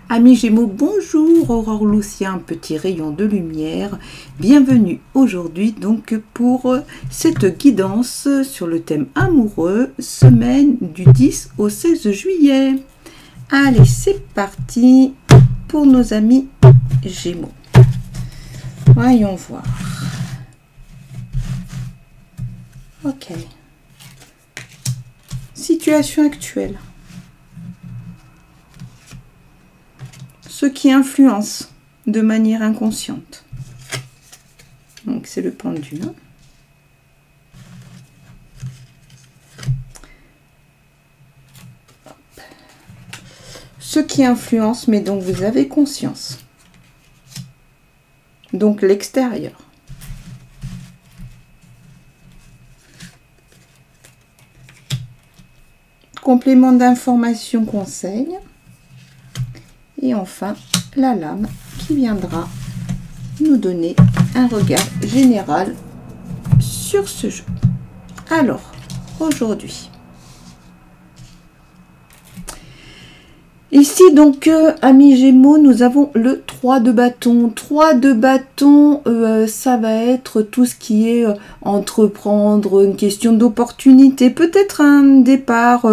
Amis Gémeaux, bonjour, Aurore Lucien, petit rayon de lumière. Bienvenue aujourd'hui donc pour cette guidance sur le thème amoureux, semaine du 10 au 16 juillet. Allez, c'est parti pour nos amis Gémeaux. Voyons voir. Ok. Situation actuelle. Ce qui influence de manière inconsciente. Donc c'est le pendule. Ce qui influence, mais dont vous avez conscience. Donc l'extérieur. Complément d'information, conseil. Et enfin, la lame qui viendra nous donner un regard général sur ce jeu. Alors, aujourd'hui, ici donc, amis Gémeaux, nous avons le 3 de bâton. 3 de bâton, ça va être tout ce qui est entreprendre, une question d'opportunité, peut-être un départ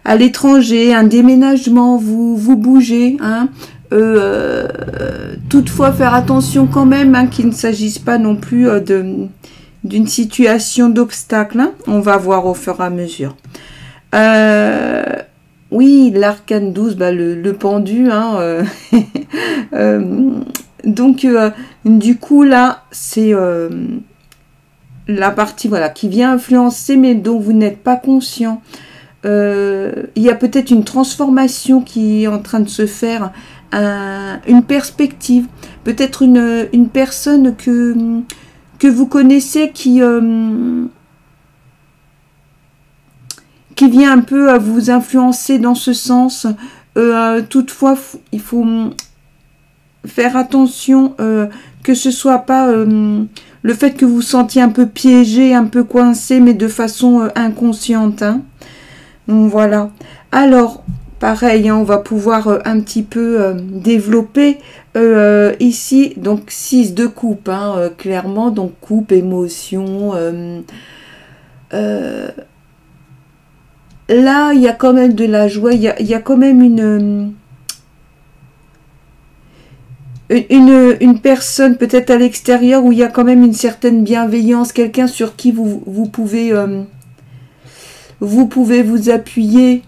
à l'étranger, un déménagement, vous bougez, hein. Toutefois faire attention quand même, hein, qu'il ne s'agisse pas non plus d'une situation d'obstacle, hein. On va voir au fur et à mesure. Oui, l'arcane 12, bah, le pendu, hein, donc du coup là c'est la partie voilà qui vient influencer mais dont vous n'êtes pas conscient. Il y a peut-être une transformation qui est en train de se faire, une perspective, peut-être une personne que vous connaissez qui vient un peu à vous influencer dans ce sens. Toutefois, il faut faire attention que ce soit pas le fait que vous vous sentiez un peu piégé, un peu coincé, mais de façon inconsciente, hein. Voilà. Alors, pareil, hein, on va pouvoir un petit peu développer ici, donc 6 de coupe, hein, clairement, donc coupe, émotion. Là, il y a quand même de la joie, il y a quand même une personne peut-être à l'extérieur où il y a quand même une certaine bienveillance, quelqu'un sur qui vous pouvez vous appuyer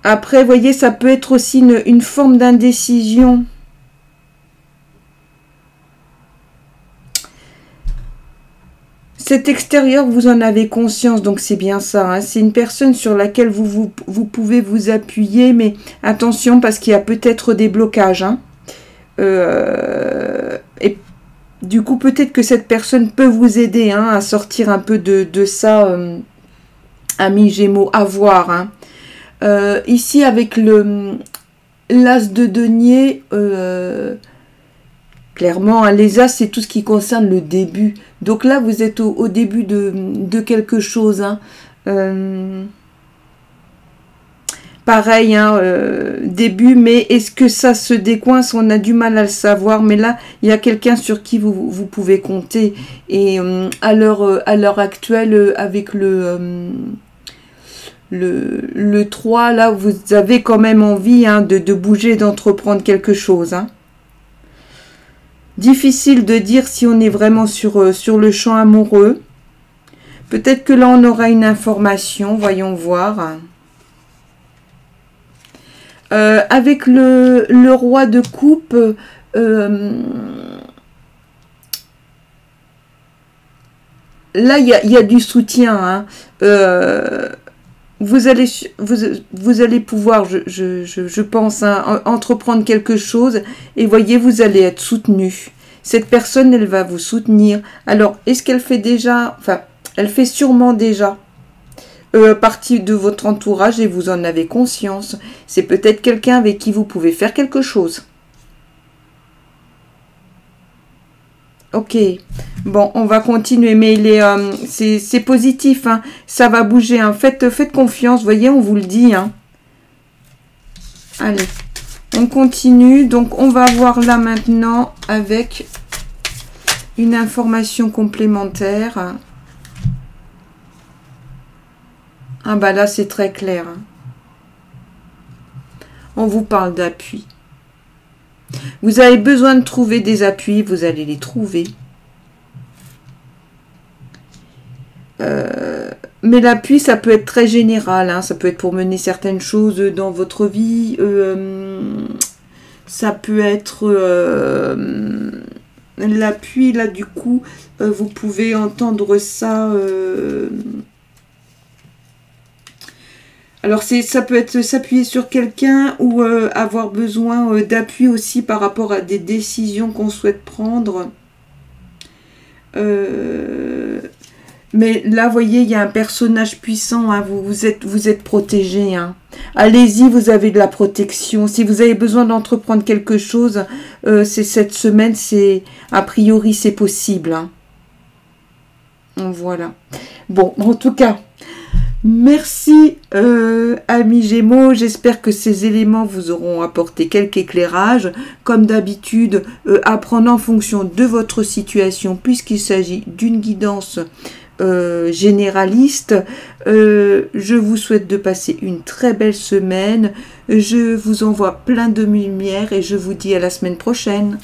après, vous voyez, ça peut être aussi une forme d'indécision. Cet extérieur, vous en avez conscience, donc c'est bien ça, hein. C'est une personne sur laquelle vous pouvez vous appuyer, mais attention parce qu'il y a peut-être des blocages, hein. Et du coup, peut-être que cette personne peut vous aider, hein, à sortir un peu de ça, amis Gémeaux, à voir, hein. Ici, avec l'as de denier, clairement, hein, les as, c'est tout ce qui concerne le début. Donc là, vous êtes au début de quelque chose, hein. Pareil, hein, début, mais est-ce que ça se décoince? On a du mal à le savoir, mais là, il y a quelqu'un sur qui vous pouvez compter. Et à l'heure actuelle, avec le 3, là, vous avez quand même envie, hein, de bouger, d'entreprendre quelque chose, hein. Difficile de dire si on est vraiment sur le champ amoureux. Peut-être que là, on aura une information, voyons voir. Avec le roi de coupe, là, il y a du soutien, hein. Vous allez pouvoir, je pense, hein, entreprendre quelque chose et voyez, vous allez être soutenu. Cette personne, elle va vous soutenir. Alors, est-ce qu'elle fait déjà, enfin, elle fait sûrement déjà partie de votre entourage et vous en avez conscience. C'est peut-être quelqu'un avec qui vous pouvez faire quelque chose. Ok. Bon, on va continuer, mais c'est positif, hein. Ça va bouger, hein. Faites confiance, voyez, on vous le dit, hein. Allez, on continue. Donc, on va voir là maintenant avec une information complémentaire. Ah bah là, c'est très clair, hein. On vous parle d'appui. Vous avez besoin de trouver des appuis, vous allez les trouver. Mais l'appui, ça peut être très général, hein. Ça peut être pour mener certaines choses dans votre vie. Ça peut être l'appui, là, du coup, vous pouvez entendre ça. Alors, ça peut être s'appuyer sur quelqu'un ou avoir besoin d'appui aussi par rapport à des décisions qu'on souhaite prendre. Mais là, vous voyez, il y a un personnage puissant, hein. Vous êtes protégé, hein. Allez-y, vous avez de la protection. Si vous avez besoin d'entreprendre quelque chose, c'est cette semaine, a priori, c'est possible, hein. Voilà. Bon, en tout cas, merci, amis Gémeaux. J'espère que ces éléments vous auront apporté quelque éclairage. Comme d'habitude, à prendre en fonction de votre situation, puisqu'il s'agit d'une guidance généraliste. Je vous souhaite de passer une très belle semaine. Je vous envoie plein de lumière et je vous dis à la semaine prochaine.